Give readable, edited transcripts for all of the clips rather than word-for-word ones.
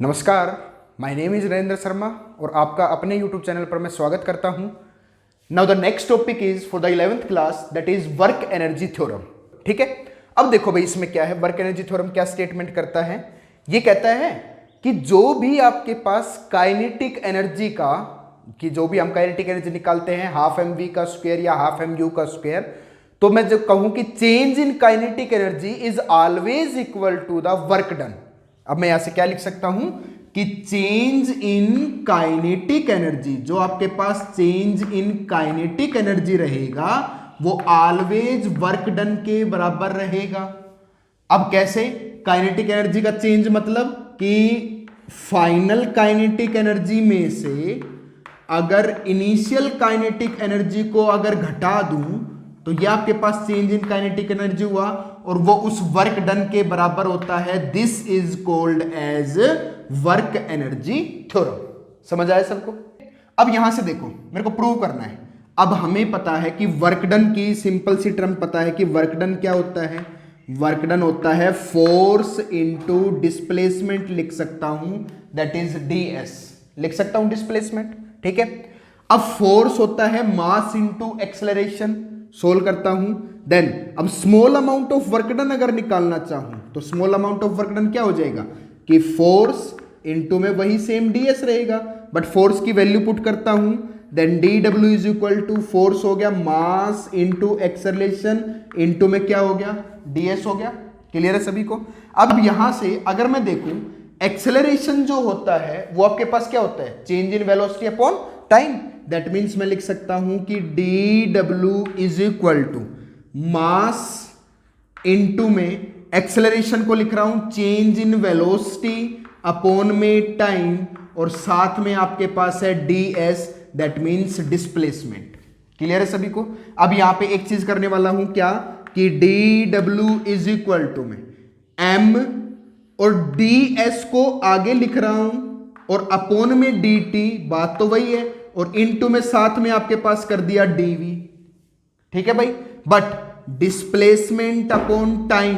नमस्कार, my name is Narendra Sharma और आपका अपने यूट्यूब चैनल पर मैं स्वागत करता हूं। Now the next topic is for the 11th class, that is work energy theorem. ठीक है, अब देखो भाई इसमें क्या है, वर्क एनर्जी थ्योरम क्या स्टेटमेंट करता है। ये कहता है कि जो भी आपके पास काइनेटिक एनर्जी का, कि जो भी हम काइनेटिक एनर्जी निकालते हैं हाफ एम वी का स्क्वायर या हाफ एम यू का स्क्वायर, तो मैं जब कहूं कि change in kinetic energy is always equal to the work done. अब मैं यहां से क्या लिख सकता हूं कि चेंज इन काइनेटिक एनर्जी, जो आपके पास चेंज इन काइनेटिक एनर्जी रहेगा वो ऑलवेज वर्क डन के बराबर रहेगा। अब कैसे? काइनेटिक एनर्जी का चेंज मतलब कि फाइनल काइनेटिक एनर्जी में से अगर इनिशियल काइनेटिक एनर्जी को अगर घटा दूं तो यह आपके पास चेंज इन काइनेटिक एनर्जी हुआ और वो उस वर्क डन के बराबर होता है। This is called as work energy theorem. समझ आया सबको? अब यहां से देखो, मेरे को प्रूव करना है। अब हमें पता है कि वर्क डन की सिंपल सी टर्म पता है कि वर्क डन क्या होता है। वर्क डन होता है फोर्स इनटू डिस्प्लेसमेंट, लिख सकता हूं दैट इज ds, लिख सकता हूं डिस्प्लेसमेंट। ठीक है, अब फोर्स होता है मास इनटू एक्सेलरेशन, सोल्व करता हूं। देन अब small amount of work done अगर निकालना चाहूं तो small amount of work done क्या हो जाएगा कि फोर्स इनटू में वही सेम ds रहेगा, बट फोर्स की वैल्यू पुट करता हूं। Then dw is equal to force हो गया मास इनटू एक्सेलरेशन इनटू में क्या हो गया ds हो गया। क्लियर है सभी को? अब यहां से अगर मैं देखूं एक्सेलरेशन जो होता है वो आपके पास क्या होता है, change in velocity upon time. That means मैं लिख सकता हूं कि dw is equal to mass into में एक्सेलरेशन को लिख रहा हूं चेंज इन वेलोसिटी अपॉन में टाइम और साथ में आपके पास है ds, that means displacement. Clear है सभी को? अब यहां पे एक चीज करने वाला हूं क्या कि dw इज इक्वल टू में m और ds को आगे लिख रहा हूं और अपॉन में dt, बात तो वही है, और इनटू में साथ में आपके पास कर दिया dv। ठीक है भाई, but displacement upon time,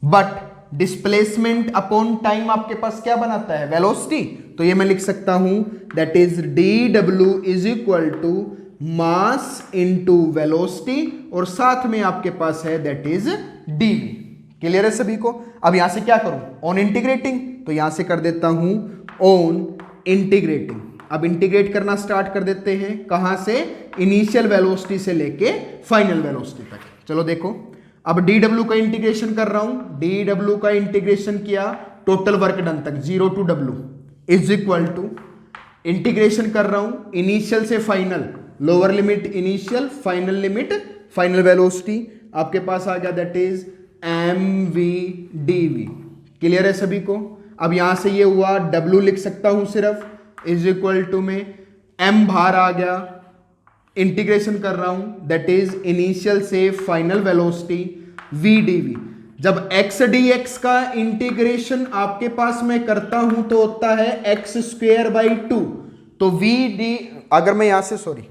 but displacement upon time आपके पास क्या बनाता है, वेलोसिटी। तो ये मैं लिख सकता हूं that is dw is equal to mass into velocity और साथ में आपके पास है दैट इज dv। क्लियर है सभी को? अब यहां से क्या करूं, ऑन इंटीग्रेटिंग, तो यहां से कर देता हूं ऑन इंटीग्रेटिंग। अब इंटीग्रेट करना स्टार्ट कर देते हैं, कहां से, इनिशियल वेलोसिटी से लेके फाइनल वेलोसिटी तक। चलो देखो, अब dw का इंटीग्रेशन कर रहा हूं, dw का इंटीग्रेशन किया टोटल वर्क डन तक 0 to w is equal to, integration कर रहा हूं इनिशियल से final, lower limit initial, final limit final velocity आपके पास आ गया that is mv dv। Clear है सभी को? अब यहां से ये हुआ w लिख सकता हूं सिर्फ इज इक्वल टू में m बाहर आ गया, इंटीग्रेशन कर रहा हूं दैट इज इनिशियल से फाइनल वेलोसिटी v dv। जब x dx का इंटीग्रेशन आपके पास मैं करता हूं तो होता है x स्क्वायर बाई 2, तो v d, अगर मैं यहां से, सॉरी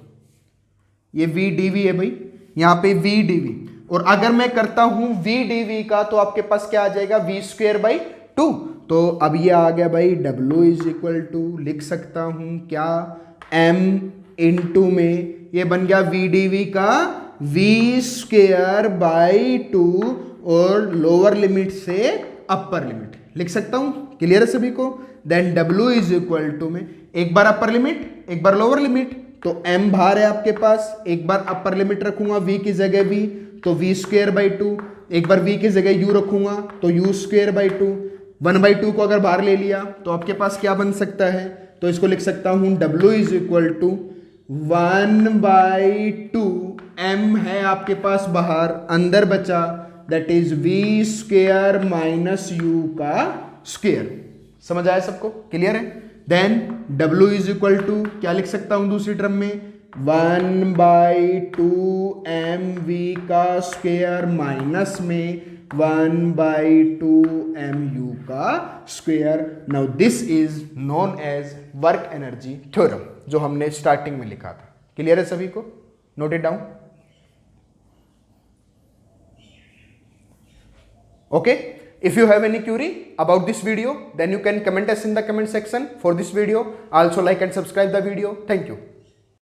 ये v dv है भाई, यहां पे v dv, और अगर मैं करता हूं v dv का तो आपके पास क्या आ जाएगा v स्क्वायर बाई 2। तो अब ये आ गया भाई w इज इक्वल टू, लिख सकता हूं क्या, m इनटू में ये बन गया v dv का v स्क्वायर बाई 2 और लोअर लिमिट से अपर लिमिट लिख सकता हूं। क्लियर है सभी को? Then w is equal to में एक बार अपर लिमिट एक बार लोअर लिमिट, तो m बाहर है आपके पास, एक बार अपर लिमिट रखूंगा v की जगह v, तो v स्क्वायर बाई 2, एक बार v की जगह u रखूंगा तो u स्क्वायर बाई 2, 1/2 को अगर बाहर ले लिया तो आपके पास क्या बन सकता है, तो इसको लिख सकता हूं w is equal to 1/2, m है आपके पास बाहर, अंदर बचा दैट इज v स्क्वायर माइनस u का स्क्वायर। समझ आया सबको? क्लियर है? Then w is equal to क्या लिख सकता हूं दूसरी टर्म में, 1/2 mv का स्क्वायर माइनस में 1/2 mu का square. Now this is known as work energy theorem, जो हमने स्टार्टिंग में लिखा था। क्लियर है सभी को? Note it down. Okay, If you have any query about this video, then you can comment us in the comment section for this video. Also like and subscribe the video. Thank you.